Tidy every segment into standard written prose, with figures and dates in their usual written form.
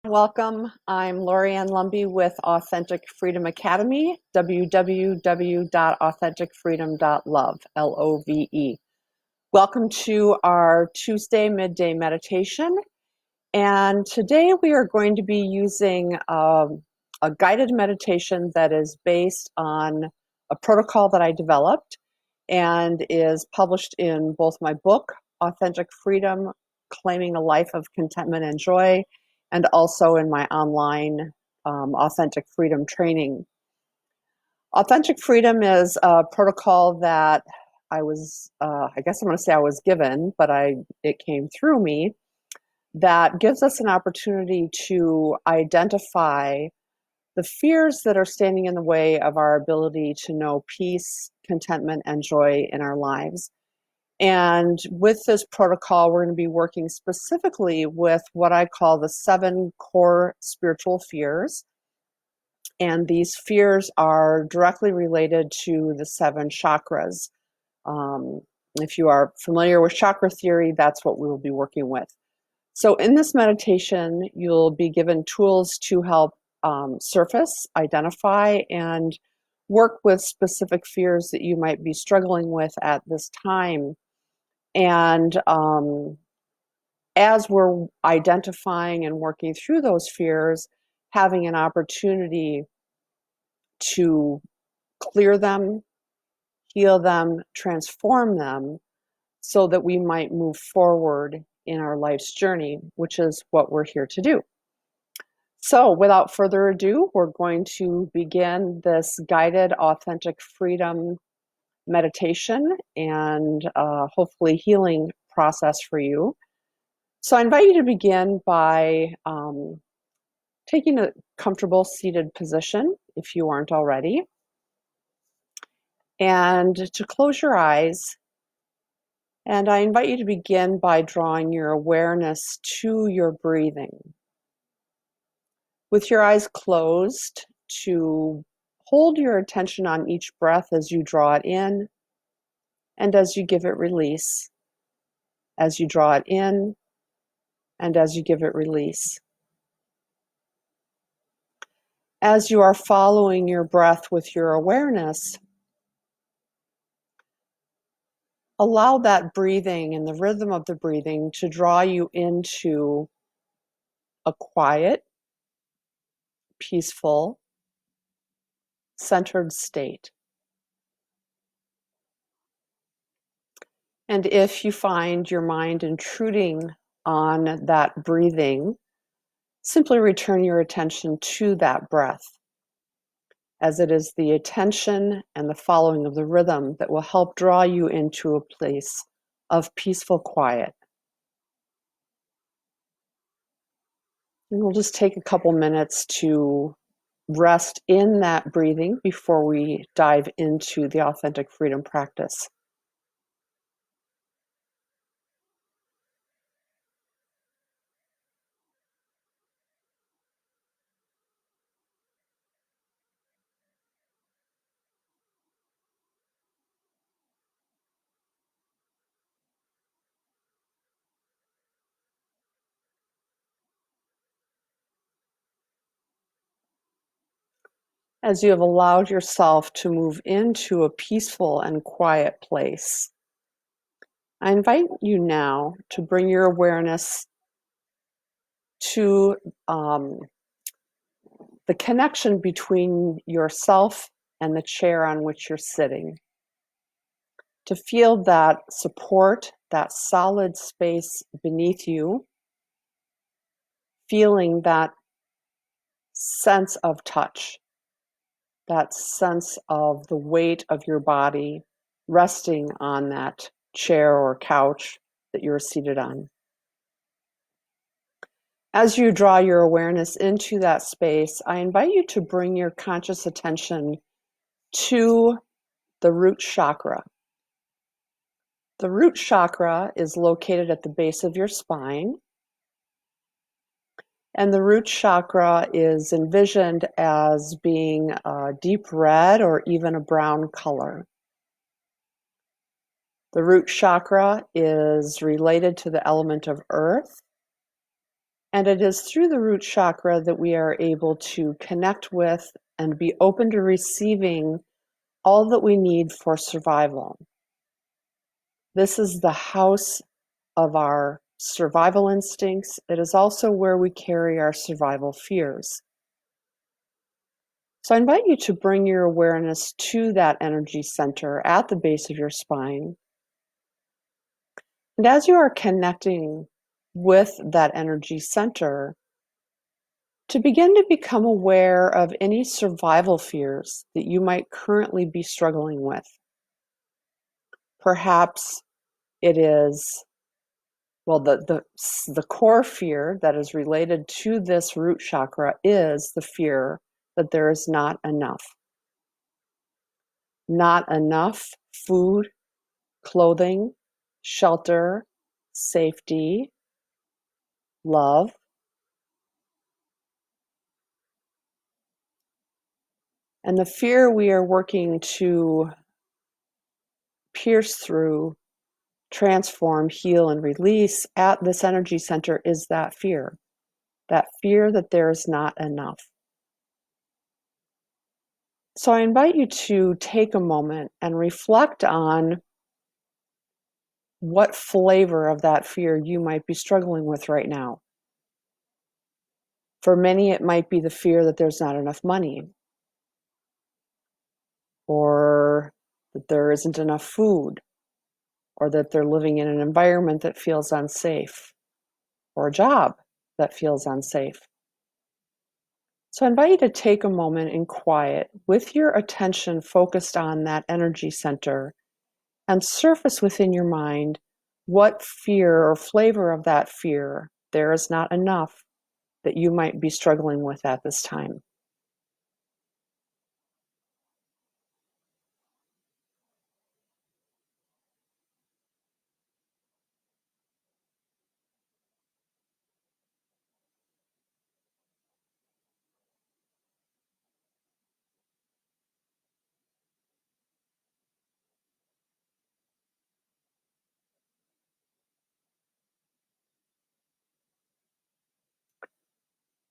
Welcome. I'm Lorianne Lumby with Authentic Freedom Academy, www.authenticfreedom.love, Love. Welcome to our Tuesday midday meditation. And today we are going to be using a guided meditation that is based on a protocol that I developed and is published in both my book, Authentic Freedom, Claiming a Life of Contentment and Joy, and also in my online Authentic Freedom training. Authentic Freedom is a protocol that I was, I guess I'm going to say I was given, but it came through me, that gives us an opportunity to identify the fears that are standing in the way of our ability to know peace, contentment, and joy in our lives. And with this protocol, we're going to be working specifically with what I call the 7 core spiritual fears. And these fears are directly related to the 7 chakras. If you are familiar with chakra theory, that's what we will be working with. So in this meditation, you'll be given tools to help surface, identify, and work with specific fears that you might be struggling with at this time. And as we're identifying and working through those fears, having an opportunity to clear them, heal them, transform them, so that we might move forward in our life's journey, which is what we're here to do. So without further ado, we're going to begin this guided authentic freedom meditation and hopefully healing process for you. So I invite you to begin by taking a comfortable seated position if you aren't already, and to close your eyes. And I invite you to begin by drawing your awareness to your breathing. With your eyes closed, to hold your attention on each breath as you draw it in and as you give it release, as you draw it in and as you give it release. As you are following your breath with your awareness, allow that breathing and the rhythm of the breathing to draw you into a quiet, peaceful, centered state. And if you find your mind intruding on that breathing, simply return your attention to that breath, as it is the attention and the following of the rhythm that will help draw you into a place of peaceful quiet. And we'll just take a couple minutes to rest in that breathing before we dive into the authentic freedom practice. As you have allowed yourself to move into a peaceful and quiet place, I invite you now to bring your awareness to the connection between yourself and the chair on which you're sitting. To feel that support, that solid space beneath you, feeling that sense of touch, that sense of the weight of your body resting on that chair or couch that you're seated on. As you draw your awareness into that space, I invite you to bring your conscious attention to the root chakra. The root chakra is located at the base of your spine, and the root chakra is envisioned as being a deep red or even a brown color. The root chakra is related to the element of earth, And it is through the root chakra that we are able to connect with and be open to receiving all that we need for survival. This is the house of our survival instincts. It is also where we carry our survival fears. So I invite you to bring your awareness to that energy center at the base of your spine. And as you are connecting with that energy center, to begin to become aware of any survival fears that you might currently be struggling with. Perhaps it is, well, the core fear that is related to this root chakra is the fear that there is not enough. Not enough food, clothing, shelter, safety, love. And the fear we are working to pierce through, transform, heal, and release at this energy center is that fear that there is not enough. So I invite you to take a moment and reflect on what flavor of that fear you might be struggling with right now. For many, it might be the fear that there's not enough money, or that there isn't enough food, or that they're living in an environment that feels unsafe, or a job that feels unsafe. So I invite you to take a moment in quiet with your attention focused on that energy center and surface within your mind what fear or flavor of that fear there is not enough that you might be struggling with at this time.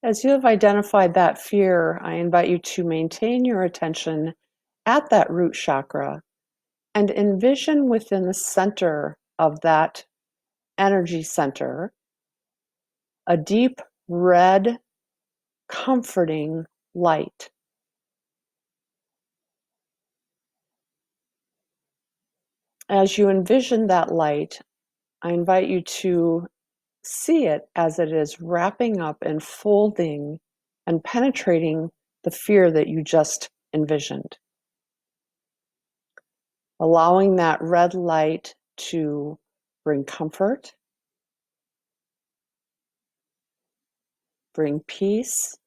As you have identified that fear, I invite you to maintain your attention at that root chakra and envision within the center of that energy center a deep red, comforting light. As you envision that light, I invite you to see it as it is wrapping up and folding and penetrating the fear that you just envisioned. Allowing that red light to bring comfort, bring peace,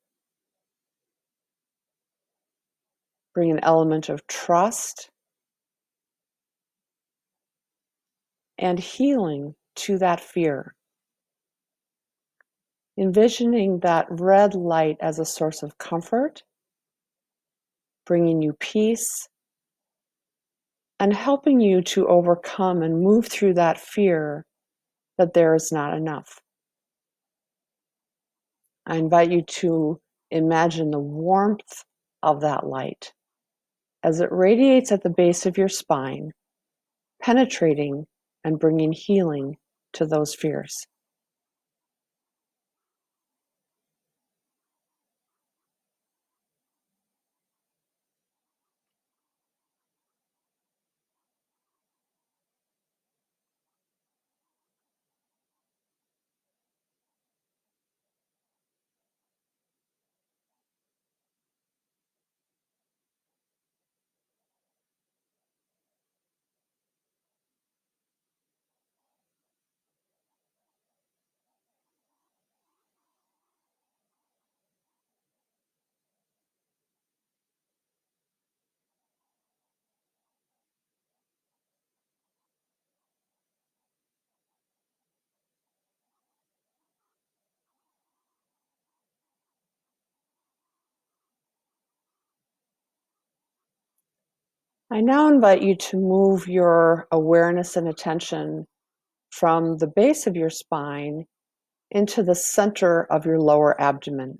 bring an element of trust and healing to that fear. Envisioning that red light as a source of comfort, bringing you peace, and helping you to overcome and move through that fear that there is not enough. I invite you to imagine the warmth of that light as it radiates at the base of your spine, penetrating and bringing healing to those fears. I now invite you to move your awareness and attention from the base of your spine into the center of your lower abdomen.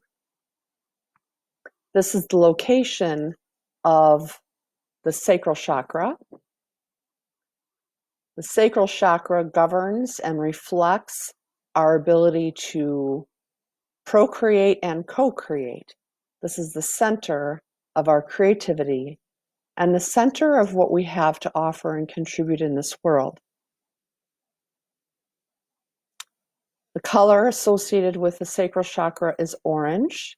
This is the location of the sacral chakra. The sacral chakra governs and reflects our ability to procreate and co-create. This is the center of our creativity and the center of what we have to offer and contribute in this world. The color associated with the sacral chakra is orange,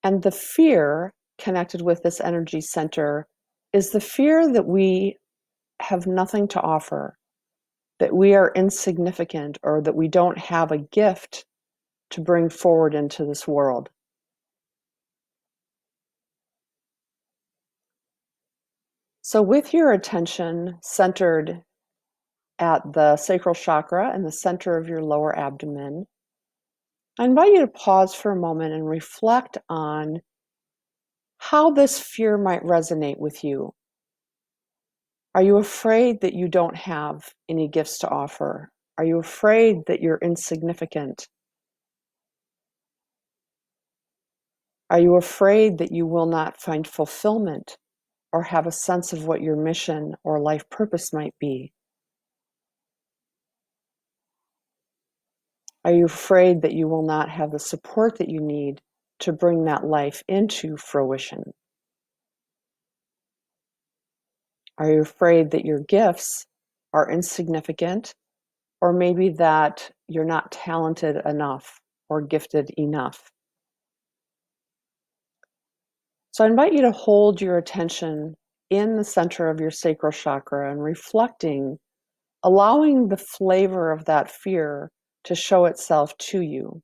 and the fear connected with this energy center is the fear that we have nothing to offer, that we are insignificant, or that we don't have a gift to bring forward into this world. So with your attention centered at the sacral chakra in the center of your lower abdomen, I invite you to pause for a moment and reflect on how this fear might resonate with you. Are you afraid that you don't have any gifts to offer? Are you afraid that you're insignificant? Are you afraid that you will not find fulfillment or have a sense of what your mission or life purpose might be? Are you afraid that you will not have the support that you need to bring that life into fruition? Are you afraid that your gifts are insignificant, or maybe that you're not talented enough or gifted enough? So I invite you to hold your attention in the center of your sacral chakra and reflecting, allowing the flavor of that fear to show itself to you.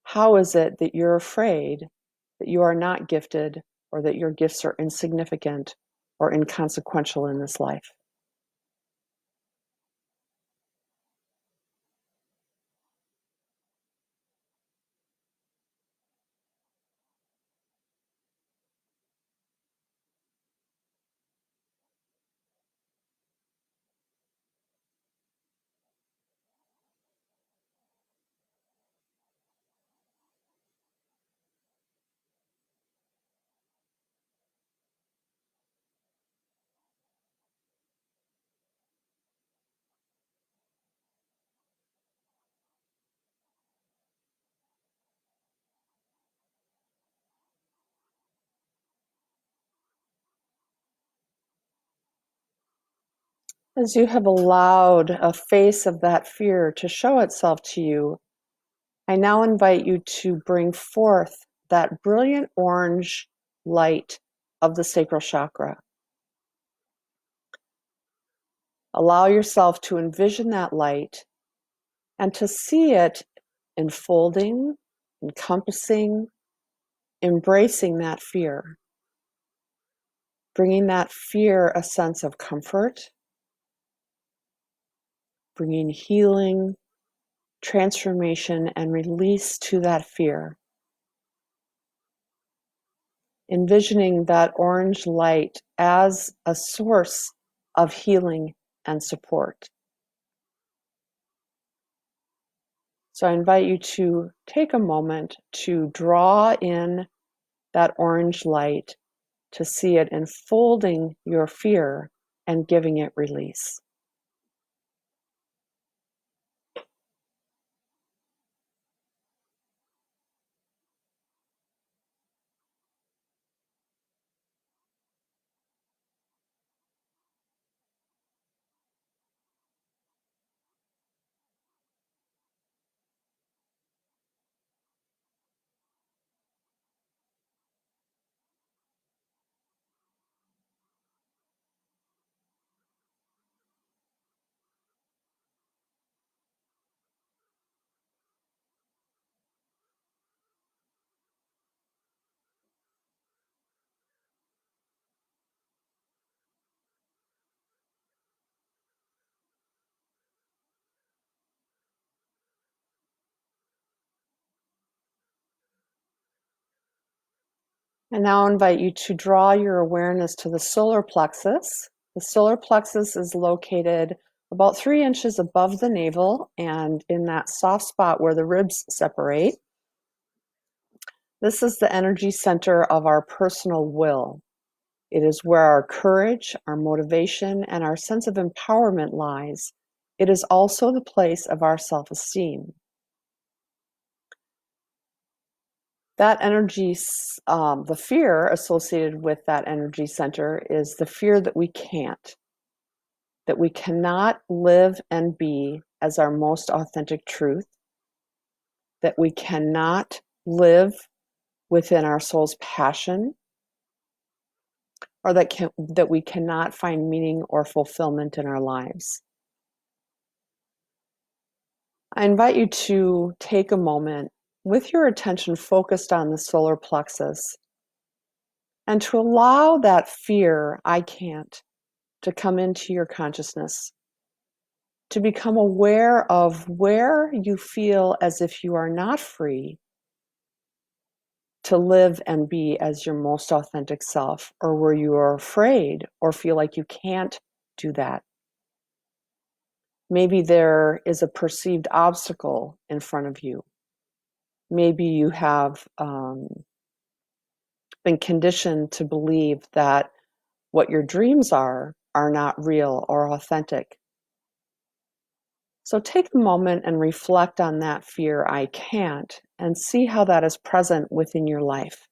How is it that you're afraid that you are not gifted, or that your gifts are insignificant or inconsequential in this life? As you have allowed a face of that fear to show itself to you, I now invite you to bring forth that brilliant orange light of the sacral chakra. Allow yourself to envision that light and to see it enfolding, encompassing, embracing that fear, bringing that fear a sense of comfort, bringing healing, transformation, and release to that fear. Envisioning that orange light as a source of healing and support. So I invite you to take a moment to draw in that orange light, to see it enfolding your fear and giving it release. And now I invite you to draw your awareness to the solar plexus. The solar plexus is located about 3 inches above the navel and in that soft spot where the ribs separate. This is the energy center of our personal will. It is where our courage, our motivation, and our sense of empowerment lies. It is also the place of our self-esteem. That energy, the fear associated with that energy center is the fear that we can't, that we cannot live and be as our most authentic truth, that we cannot live within our soul's passion, or that we cannot find meaning or fulfillment in our lives. I invite you to take a moment with your attention focused on the solar plexus and to allow that fear, I can't, to come into your consciousness, to become aware of where you feel as if you are not free to live and be as your most authentic self, or where you are afraid or feel like you can't do that. Maybe there is a perceived obstacle in front of you. Maybe you have been conditioned to believe that what your dreams are not real or authentic. So take a moment and reflect on that fear, I can't, and see how that is present within your life.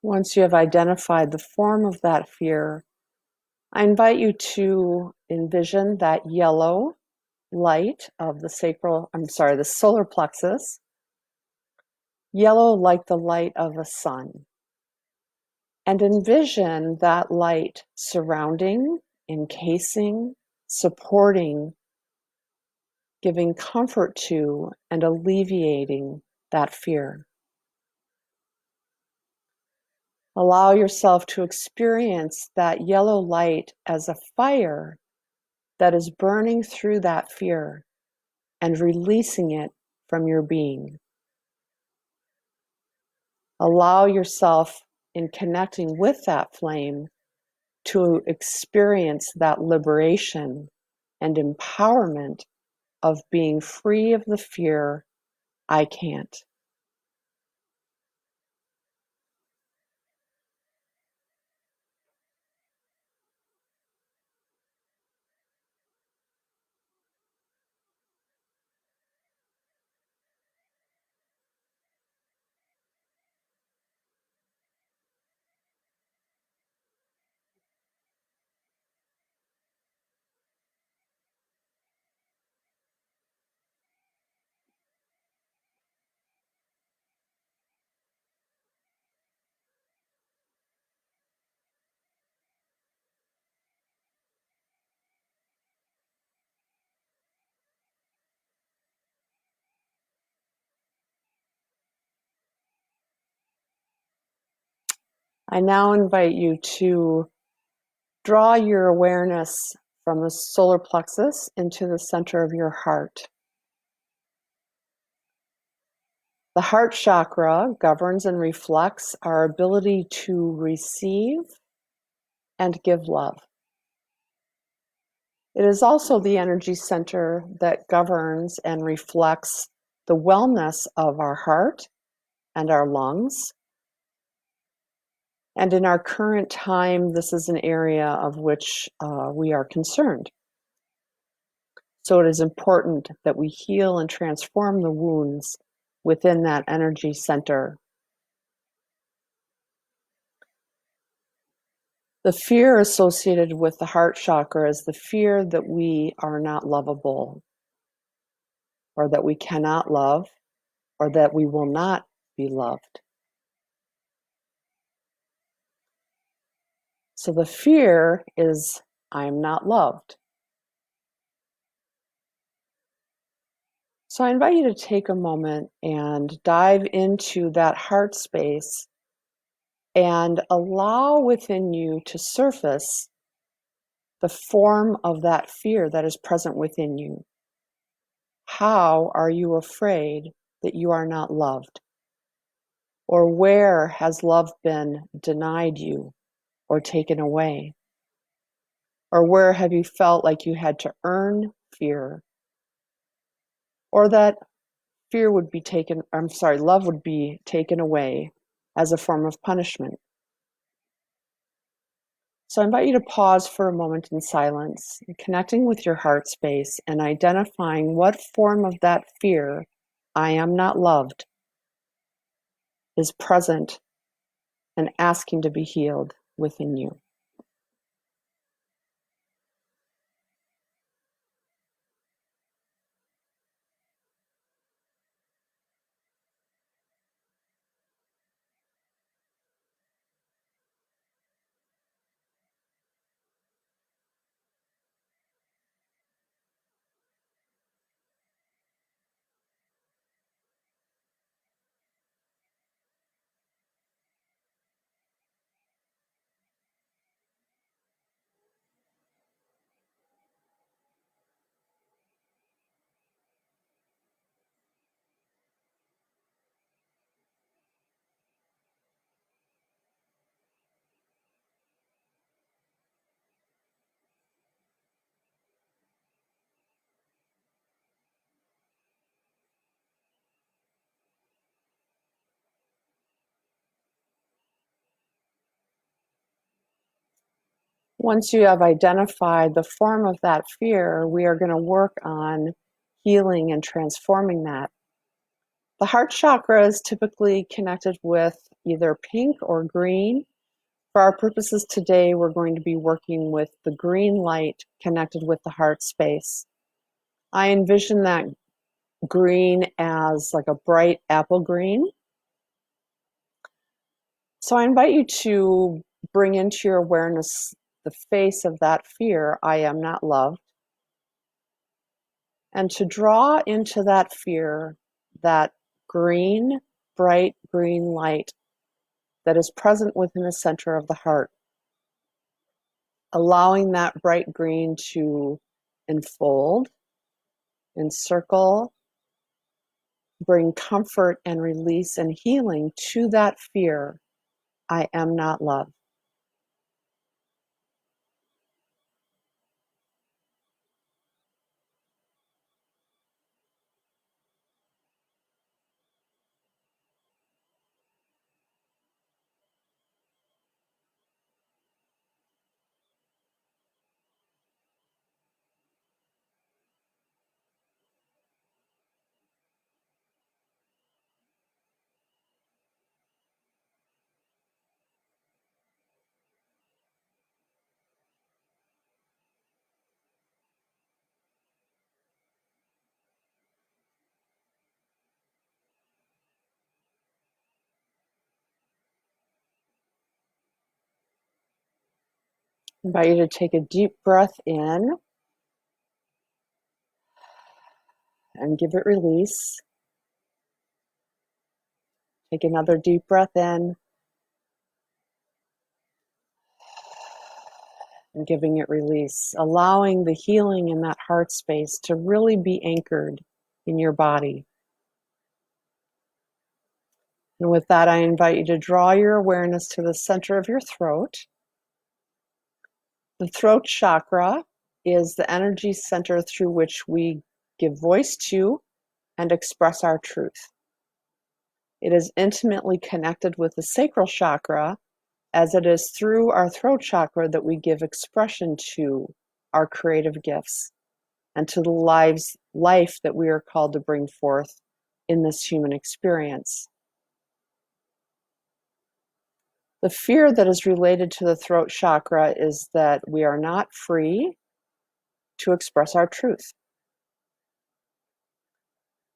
Once you have identified the form of that fear, I invite you to envision that yellow light of the the solar plexus, yellow like the light of a sun. And envision that light surrounding, encasing, supporting, giving comfort to, and alleviating that fear. Allow yourself to experience that yellow light as a fire that is burning through that fear and releasing it from your being. Allow yourself, in connecting with that flame, to experience that liberation and empowerment of being free of the fear, I can't. I now invite you to draw your awareness from the solar plexus into the center of your heart. The heart chakra governs and reflects our ability to receive and give love. It is also the energy center that governs and reflects the wellness of our heart and our lungs. And in our current time, this is an area of which we are concerned. So it is important that we heal and transform the wounds within that energy center. The fear associated with the heart chakra is the fear that we are not lovable or that we cannot love, or that we will not be loved. So the fear is, I am not loved. So I invite you to take a moment and dive into that heart space and allow within you to surface the form of that fear that is present within you. How are you afraid that you are not loved? Or where has love been denied you or taken away? Or where have you felt like you had to earn fear? Or that love would be taken away as a form of punishment. So I invite you to pause for a moment in silence, connecting with your heart space and identifying what form of that fear, I am not loved, is present and asking to be healed within you. Once you have identified the form of that fear, we are going to work on healing and transforming that. The heart chakra is typically connected with either pink or green. For our purposes today, we're going to be working with the green light connected with the heart space. I envision that green as like a bright apple green. So I invite you to bring into your awareness the face of that fear, I am not loved, and to draw into that fear that green, bright green light that is present within the center of the heart, allowing that bright green to enfold, encircle, bring comfort and release and healing to that fear, I am not loved. I invite you to take a deep breath in and give it release. Take another deep breath in and giving it release, allowing the healing in that heart space to really be anchored in your body. And with that, I invite you to draw your awareness to the center of your throat. The throat chakra is the energy center through which we give voice to and express our truth. It is intimately connected with the sacral chakra, as it is through our throat chakra that we give expression to our creative gifts and to the life that we are called to bring forth in this human experience. The fear that is related to the throat chakra is that we are not free to express our truth.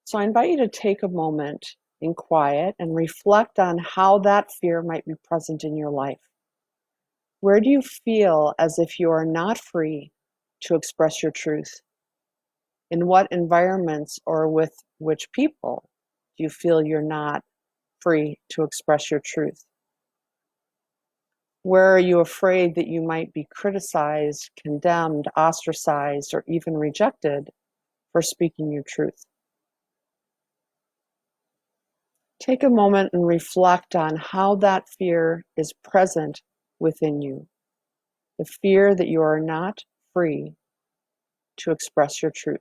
So I invite you to take a moment in quiet and reflect on how that fear might be present in your life. Where do you feel as if you are not free to express your truth? In what environments or with which people do you feel you're not free to express your truth? Where are you afraid that you might be criticized, condemned, ostracized, or even rejected for speaking your truth? Take a moment and reflect on how that fear is present within you. The fear that you are not free to express your truth.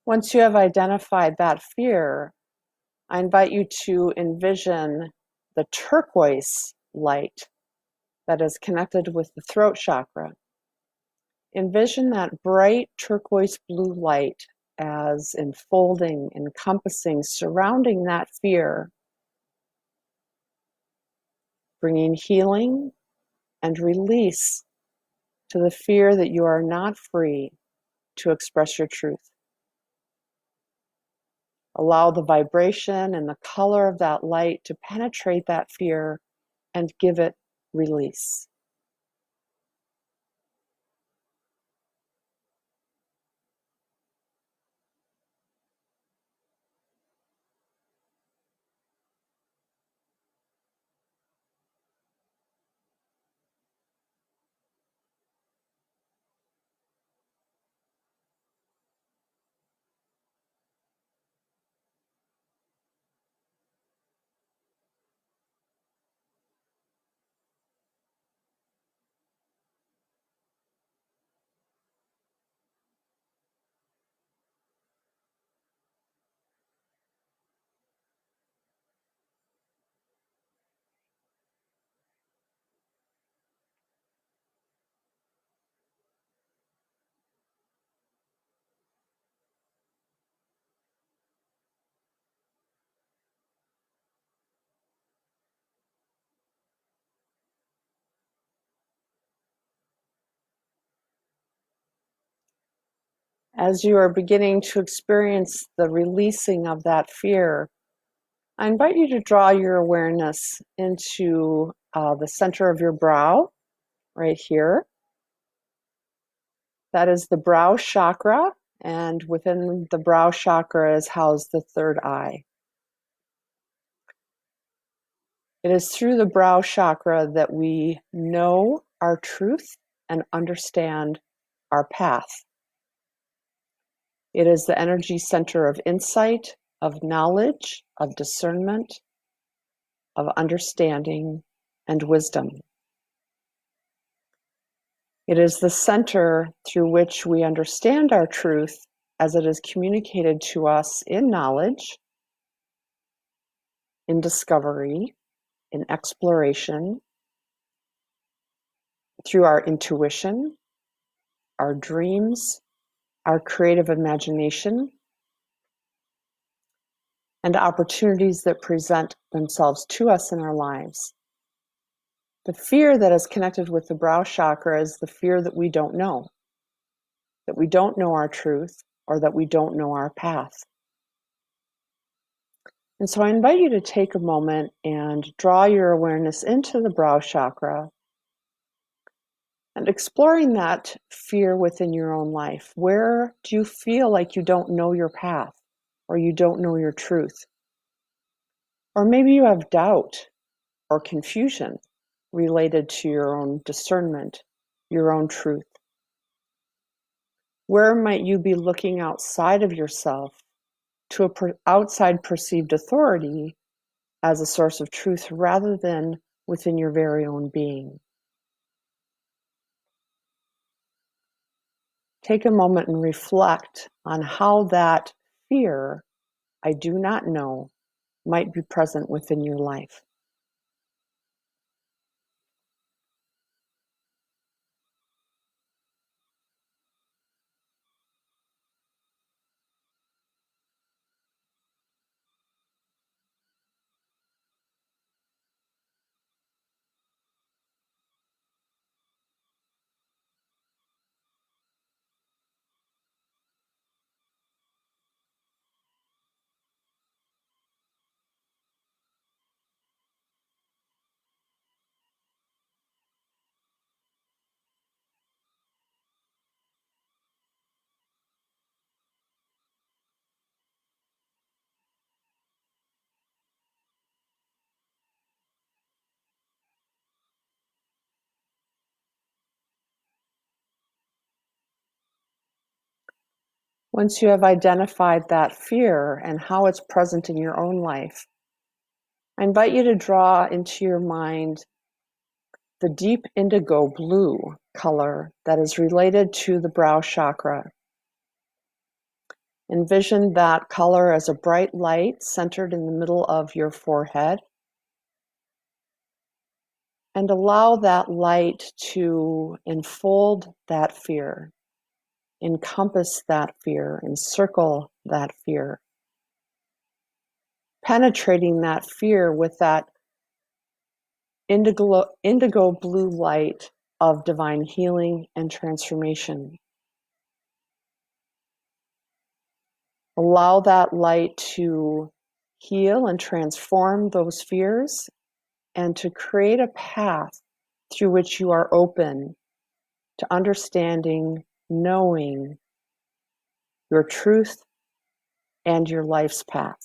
Once you have identified that fear, I invite you to envision the turquoise light that is connected with the throat chakra. Envision that bright turquoise blue light as enfolding, encompassing, surrounding that fear, bringing healing and release to the fear that you are not free to express your truth. Allow the vibration and the color of that light to penetrate that fear and give it release. As you are beginning to experience the releasing of that fear, I invite you to draw your awareness into the center of your brow, right here. That is the brow chakra, and within the brow chakra is housed the third eye. It is through the brow chakra that we know our truth and understand our path. It is the energy center of insight, of knowledge, of discernment, of understanding, and wisdom. It is the center through which we understand our truth as it is communicated to us in knowledge, in discovery, in exploration, through our intuition, our dreams, our creative imagination, and opportunities that present themselves to us in our lives. The fear that is connected with the brow chakra is the fear that we don't know our truth, or that we don't know our path. And so I invite you to take a moment and draw your awareness into the brow chakra and exploring that fear within your own life. Where do you feel like you don't know your path, or you don't know your truth? Or maybe you have doubt or confusion. related to your own discernment, your own truth? Where might you be looking outside of yourself to an outside perceived authority as a source of truth rather than within your very own being? Take a moment and reflect on how that fear, I do not know, might be present within your life. Once you have identified that fear and how it's present in your own life, I invite you to draw into your mind the deep indigo blue color that is related to the brow chakra. Envision that color as a bright light centered in the middle of your forehead, and allow that light to enfold that fear, encompass that fear, encircle that fear, penetrating that fear with that indigo blue light of divine healing and transformation. Allow that light to heal and transform those fears and to create a path through which you are open to understanding, knowing your truth and your life's path.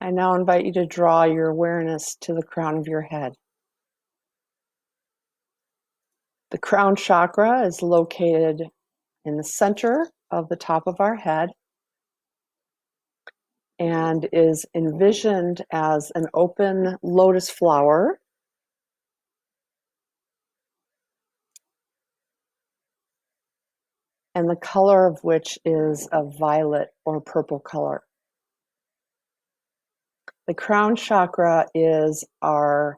I now invite you to draw your awareness to the crown of your head. The crown chakra is located in the center of the top of our head and is envisioned as an open lotus flower, and the color of which is a violet or purple color. The crown chakra is our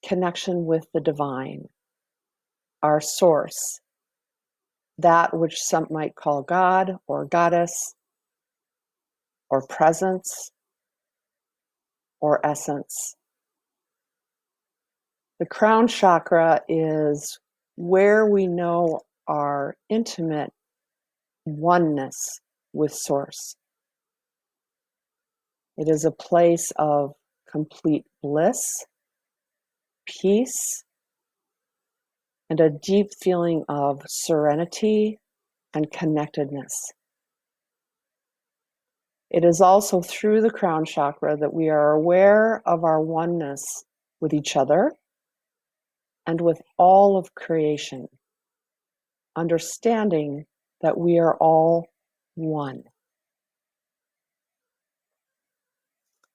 connection with the divine, our source, that which some might call God or goddess or presence or essence. The crown chakra is where we know our intimate oneness with Source. It is a place of complete bliss, peace, and a deep feeling of serenity and connectedness. It is also through the crown chakra that we are aware of our oneness with each other and with all of creation, understanding that we are all one.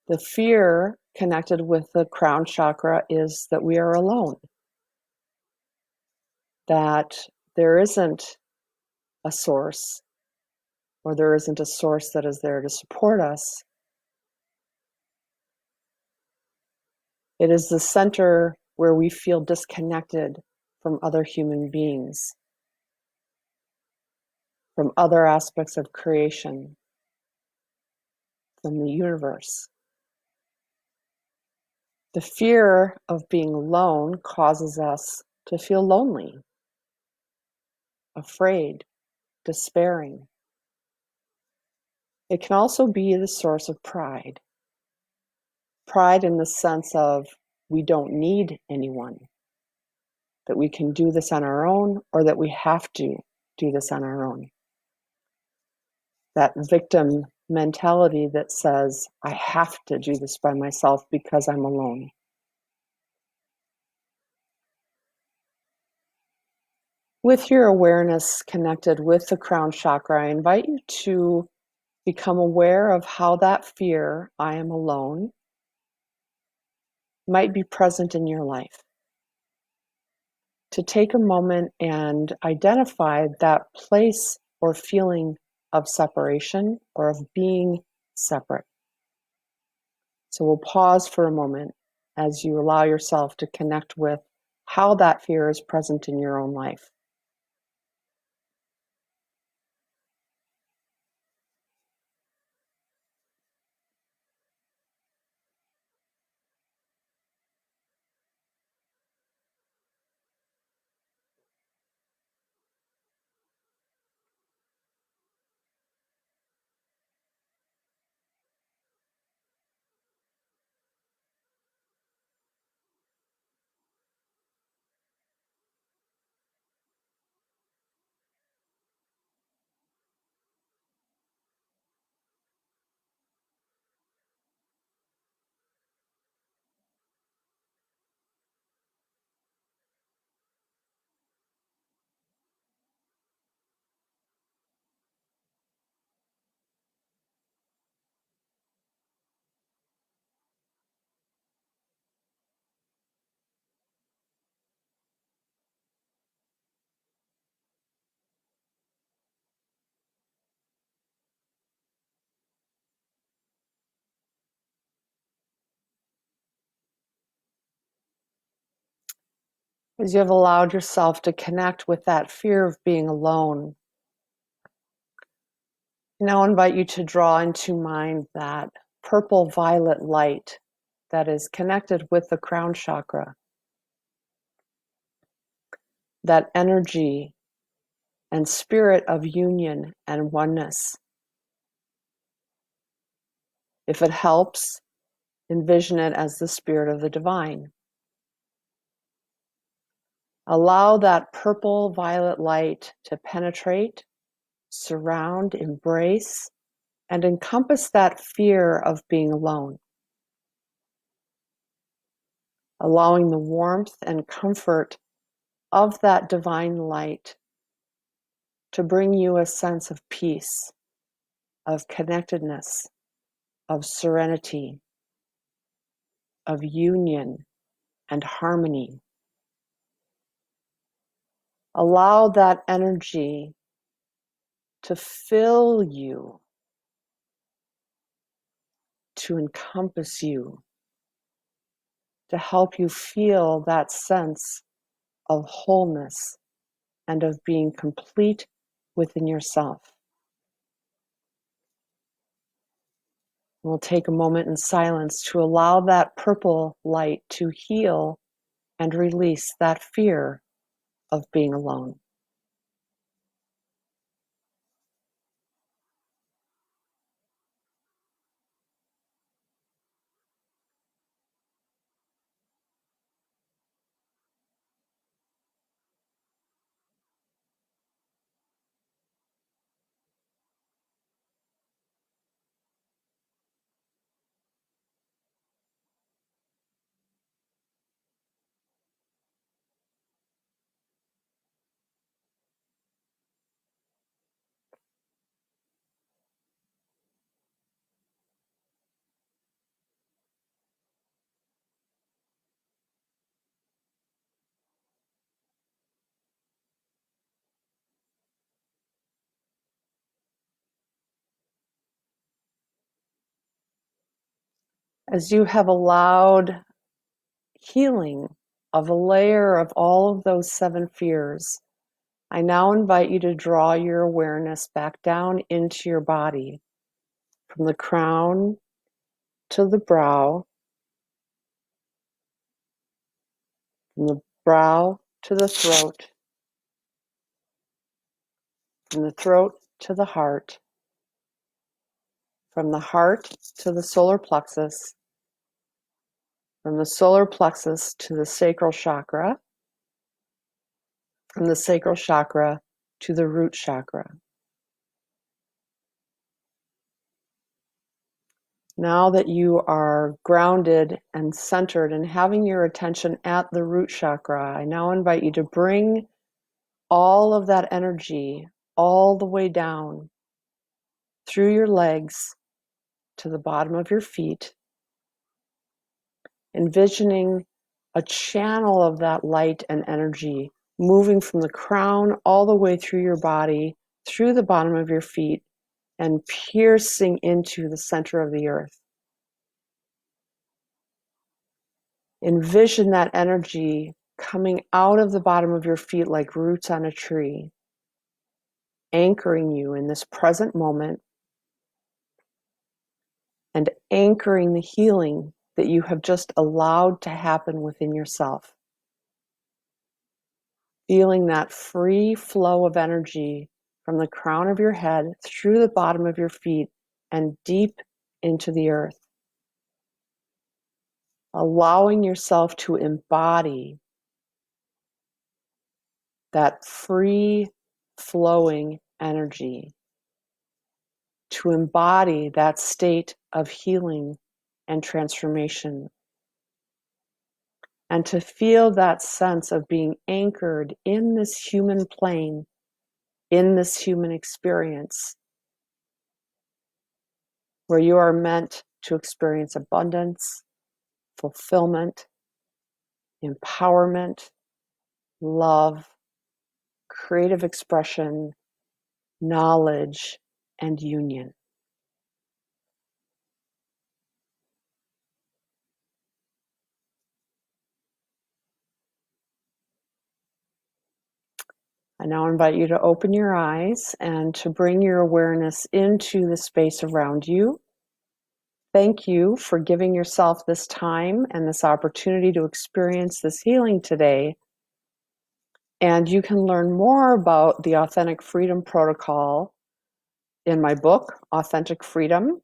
The fear connected with the crown chakra is that we are alone, that there isn't a source, or there isn't a source that is there to support us. It is the center where we feel disconnected from other human beings, from other aspects of creation, from the universe. The fear of being alone causes us to feel lonely, afraid, despairing. It can also be the source of pride. Pride in the sense of we don't need anyone, that we can do this on our own, or that we have to do this on our own. That victim mentality that says, I have to do this by myself because I'm alone. With your awareness connected with the crown chakra, I invite you to become aware of how that fear, I am alone, might be present in your life. To take a moment and identify that place or feeling of separation or of being separate. So we'll pause for a moment as you allow yourself to connect with how that fear is present in your own life. As you have allowed yourself to connect with that fear of being alone, I now invite you to draw into mind that purple violet light that is connected with the crown chakra, that energy and spirit of union and oneness. If it helps, envision it as the spirit of the divine. Allow that purple violet light to penetrate, surround, embrace, and encompass that fear of being alone. Allowing the warmth and comfort of that divine light to bring you a sense of peace, of connectedness, of serenity, of union and harmony. Allow that energy to fill you, to encompass you, to help you feel that sense of wholeness and of being complete within yourself. We'll take a moment in silence to allow that purple light to heal and release that fear of being alone. As you have allowed healing of a layer of all of those 7 fears, I now invite you to draw your awareness back down into your body, from the crown to the brow, from the brow to the throat, from the throat to the heart, from the heart to the solar plexus, from the solar plexus to the sacral chakra, from the sacral chakra to the root chakra. Now that you are grounded and centered and having your attention at the root chakra, I now invite you to bring all of that energy all the way down through your legs to the bottom of your feet, envisioning a channel of that light and energy moving from the crown all the way through your body, through the bottom of your feet, and piercing into the center of the earth. Envision that energy coming out of the bottom of your feet like roots on a tree, anchoring you in this present moment and anchoring the healing that you have just allowed to happen within yourself. Feeling that free flow of energy from the crown of your head through the bottom of your feet and deep into the earth. Allowing yourself to embody that free flowing energy, to embody that state of healing and transformation, and to feel that sense of being anchored in this human plane, in this human experience, where you are meant to experience abundance, fulfillment, empowerment, love, creative expression, knowledge, and union. I now invite you to open your eyes and to bring your awareness into the space around you. Thank you for giving yourself this time and this opportunity to experience this healing today. And you can learn more about the Authentic Freedom Protocol in my book, Authentic Freedom,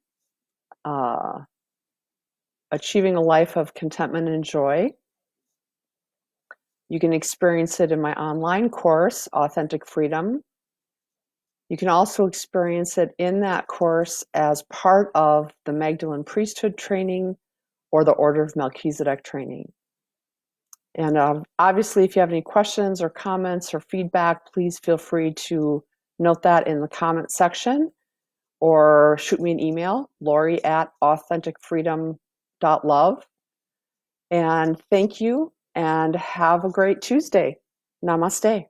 Achieving a Life of Contentment and Joy. You can experience it in my online course, Authentic Freedom. You can also experience it in that course as part of the Magdalene Priesthood training or the Order of Melchizedek training. And obviously, if you have any questions or comments or feedback, please feel free to note that in the comment section or shoot me an email, Lori@authenticfreedom.love. And thank you and have a great Tuesday. Namaste.